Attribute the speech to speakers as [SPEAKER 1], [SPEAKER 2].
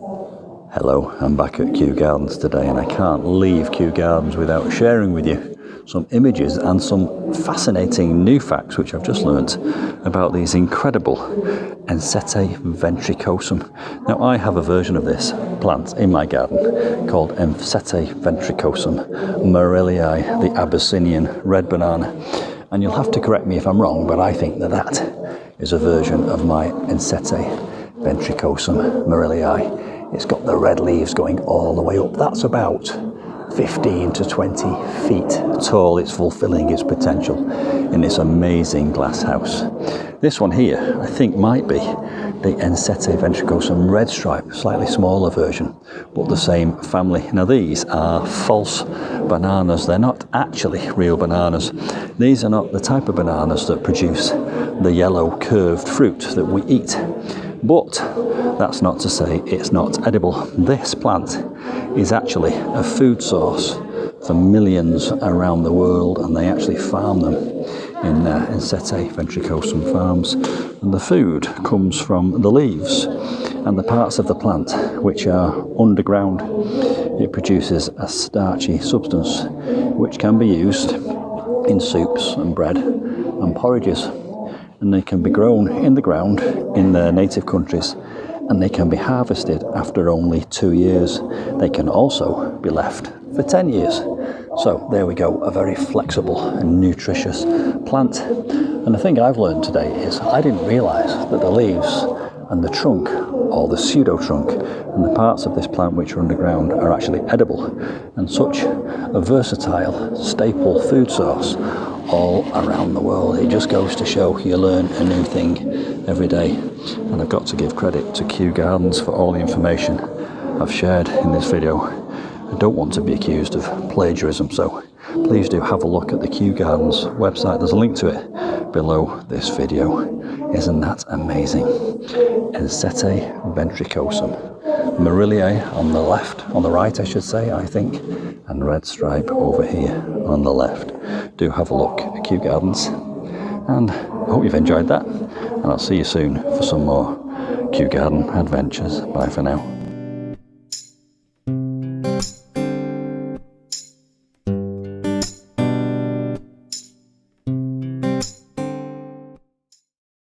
[SPEAKER 1] Hello, I'm back at Kew Gardens today, and I can't leave Kew Gardens without sharing with you some images and some fascinating new facts which I've just learnt about these incredible Ensete Ventricosum. Now, I have a version of this plant in my garden called Ensete Ventricosum Maurelii, the Abyssinian red banana. And you'll have to correct me if I'm wrong, but I think that is a version of my Ensete Ventricosum Maurelii. It's got the red leaves going all the way up. That's about 15 to 20 feet tall. It's fulfilling its potential in this amazing glass house. This one here, I think, might be the Ensete Ventricosum red stripe, slightly smaller version, but the same family. Now, these are false bananas. They're not actually real bananas. These are not the type of bananas that produce the yellow curved fruit that we eat. But that's not to say it's not edible. This plant is actually a food source for millions around the world, and they actually farm them in Ensete Ventricosum farms. And the food comes from the leaves and the parts of the plant which are underground. It produces a starchy substance which can be used in soups and bread and porridges. And they can be grown in the ground in their native countries, and they can be harvested after only 2 years. They can also be left for 10 years. So there we go, a very flexible and nutritious plant. And the thing I've learned today is I didn't realise that the leaves and the trunk, or the pseudo-trunk, and the parts of this plant which are underground are actually edible, and such a versatile staple food source all around the world. It just goes to show you learn a new thing every day. And I've got to give credit to Kew Gardens for all the information I've shared in this video. I don't want to be accused of plagiarism, so please do have a look at the Kew Gardens website. There's a link to it below this video. Isn't that amazing? Ensete Ventricosum Maurelii on the left, on the right I should say, I think, and red stripe over here on the left. Do have a look at Kew Gardens, and I hope you've enjoyed that, and I'll see you soon for some more Kew Garden adventures. Bye for now.